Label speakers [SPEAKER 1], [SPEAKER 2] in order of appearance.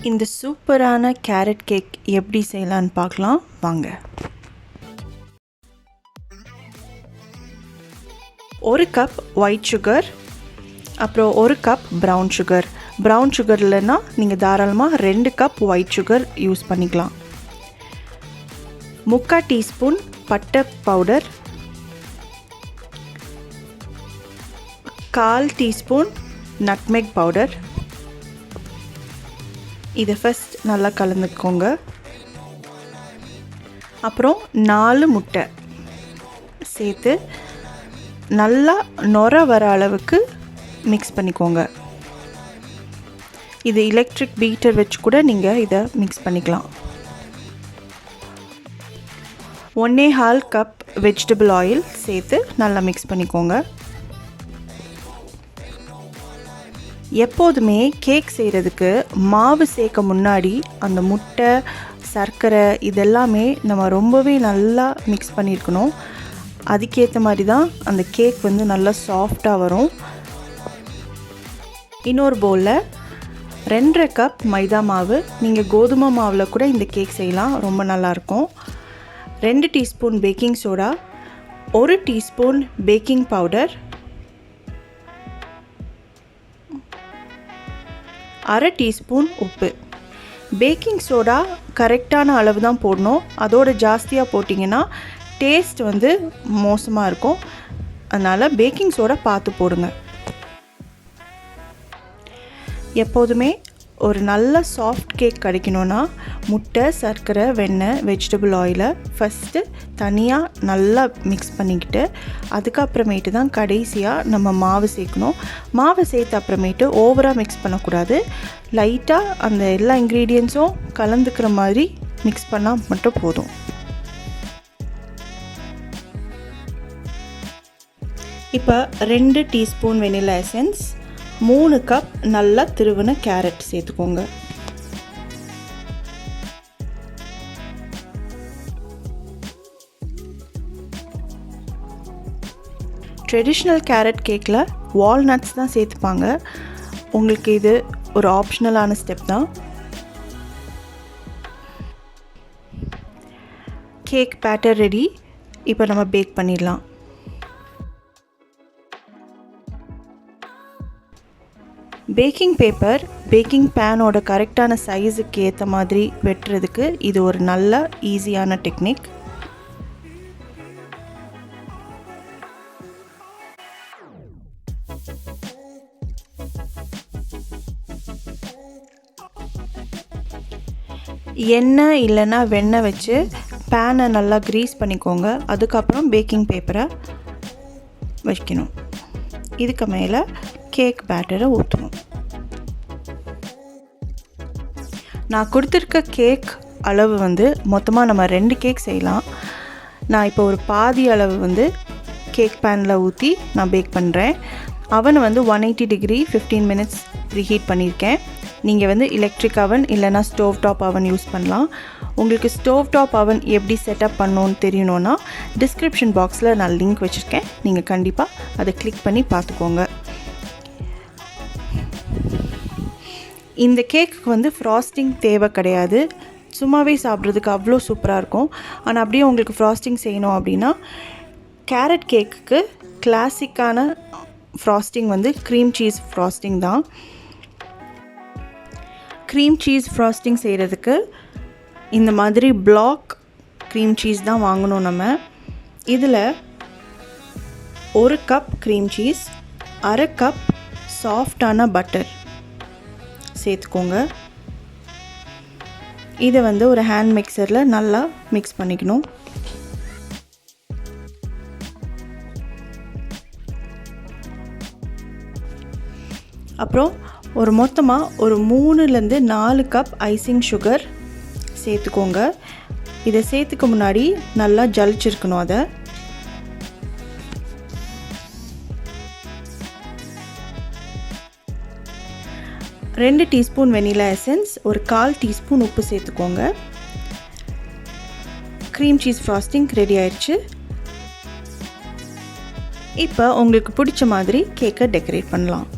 [SPEAKER 1] இந்த சூப்பரான carrot cake எப்படி செய்யலான்னு பார்க்கலாம் வாங்க. ஒரு கப் ஒயிட் சுகர், அப்புறம் ஒரு cup brown sugar. Brown sugar இல்லைன்னா நீங்கள் தாராளமாக 2 கப் ஒயிட் சுகர் யூஸ் பண்ணிக்கலாம். 3/4 டீஸ்பூன் பட்டை பவுடர், 1/4 டீஸ்பூன் நட்மெக் பவுடர். இதை ஃபஸ்ட் நல்லா கலந்துக்கோங்க. அப்புறம் 4 முட்டை சேர்த்து நல்லா நொர வர அளவுக்கு மிக்ஸ் பண்ணிக்கோங்க. இது எலக்ட்ரிக் பீட்டர் வச்சு கூட நீங்கள் இதை மிக்ஸ் பண்ணிக்கலாம். 1.25 கப் வெஜிடபிள் ஆயில் சேர்த்து நல்லா மிக்ஸ் பண்ணிக்கோங்க. எப்போதுமே கேக் செய்கிறதுக்கு மாவு சேர்க்க முன்னாடி அந்த முட்டை, சர்க்கரை இதெல்லாமே நம்ம ரொம்பவே நல்லா மிக்ஸ் பண்ணியிருக்கணும். அதுக்கேற்ற மாதிரி தான் அந்த கேக் வந்து நல்லா சாஃப்டாக வரும். இன்னொரு பவுலில் 2.5 கப் மைதா மாவு, நீங்கள் கோதுமை மாவில் கூட இந்த கேக் செய்யலாம், ரொம்ப நல்லாயிருக்கும். 2 teaspoon baking soda, 1 teaspoon baking powder, 1/2 teaspoon உப்பு. பேக்கிங் சோடா கரெக்டான அளவு தான் போடணும். அதோட ஜாஸ்தியாக போட்டிங்கன்னா டேஸ்ட் வந்து மோசமாக இருக்கும். அதனால் பேக்கிங் சோடா பார்த்து போடுங்க. எப்போதுமே ஒரு நல்ல சாஃப்ட் கேக் கிடைக்கணுன்னா முட்டை, சர்க்கரை, வெண்ணெய், வெஜிடபிள் ஆயிலை ஃபஸ்ட்டு தனியாக நல்லா மிக்ஸ் பண்ணிக்கிட்டு அதுக்கப்புறமேட்டு தான் கடைசியாக நம்ம மாவு சேர்க்கணும். மாவு சேர்த்த அப்புறமேட்டு ஓவராக மிக்ஸ் பண்ணக்கூடாது. லைட்டாக அந்த எல்லா இன்க்ரீடியன்ஸும் கலந்துக்கிற மாதிரி மிக்ஸ் பண்ணால் மட்டும் போதும். இப்போ 2 டீஸ்பூன் வெனிலா எசன்ஸ், 3 கப் நல்லா திருவின கேரட் சேர்த்துக்கோங்க. ட்ரெடிஷ்னல் கேரட் கேக்கில் வால்நட்ஸ் தான் சேர்த்துப்பாங்க. உங்களுக்கு இது ஒரு ஆப்ஷனலான ஸ்டெப் தான். Cake batter ready. இப்போ நம்ம பேக் பண்ணிடலாம். பேக்கிங் பேப்பர் பேக்கிங் பேனோட கரெக்டான சைஸுக்கு ஏற்ற மாதிரி வெட்டுறதுக்கு இது ஒரு நல்ல ஈஸியான டெக்னிக். எண்ணெய் இல்லைன்னா வெண்ணெய் வச்சு பேனை நல்லா க்ரீஸ் பண்ணிக்கோங்க. அதுக்கப்புறம் பேக்கிங் பேப்பரை வைக்கணும். இதுக்கு மேலே கேக் பேட்டரை ஊற்றணும். நான் கொடுத்துருக்க கேக் அளவு வந்து மொத்தமாக நம்ம 2 கேக் செய்யலாம். நான் இப்போ ஒரு பாதி அளவு வந்து கேக் பேனில் ஊற்றி நான் பேக் பண்ணுறேன். அவனை வந்து 180 டிகிரி 15 மினிட்ஸ் ப்ரீஹீட் பண்ணியிருக்கேன். நீங்கள் வந்து எலக்ட்ரிக் அவன் இல்லைனா ஸ்டோவ் டாப் அவன் யூஸ் பண்ணலாம். உங்களுக்கு ஸ்டோவ் டாப் அவன் எப்படி செட்டப் பண்ணணுன்னு தெரியணுன்னா டிஸ்கிரிப்ஷன் பாக்ஸில் நான் லிங்க் வச்சுருக்கேன். நீங்கள் கண்டிப்பாக அதை கிளிக் பண்ணி பார்த்துக்கோங்க. இந்த கேக்குக்கு வந்து ஃப்ராஸ்டிங் தேவை கிடையாது. சும்மாவே சாப்பிட்றதுக்கு அவ்வளோ சூப்பராக இருக்கும். ஆனால் அப்படியே உங்களுக்கு ஃப்ராஸ்டிங் செய்யணும் அப்படின்னா கேரட் கேக்குக்கு கிளாசிக்கான ஃப்ராஸ்டிங் வந்து க்ரீம் சீஸ் ஃப்ராஸ்டிங் தான். க்ரீம் சீஸ் ஃப்ராஸ்டிங் செய்கிறதுக்கு இந்த மாதிரி பிளாக் க்ரீம் சீஸ் தான் வாங்கணும் நம்ம. இதில் 1 கப் க்ரீம் சீஸ், 1/2 கப் சாஃப்டான பட்டர் சேர்த்துக்கோங்க. இதை வந்து ஒரு ஹேண்ட் மிக்சரில் நல்லா மிக்ஸ் பண்ணிக்கணும். அப்புறம் மொத்தமாக ஒரு 3லேருந்து 4 கப் ஐசிங் சுகர் சேர்த்துக்கோங்க. இதை சேர்த்துக்க முன்னாடி நல்லா ஜலிச்சிருக்கணும். அதை 2 டீஸ்பூன் வெனிலா எசன்ஸ், ஒரு 1/4 டீஸ்பூன் உப்பு சேர்த்துக்கோங்க. க்ரீம் சீஸ் ஃப்ராஸ்டிங் ரெடி ஆயிடுச்சு. இப்போ உங்களுக்கு பிடிச்ச மாதிரி கேக்கை டெக்கரேட் பண்ணலாம்.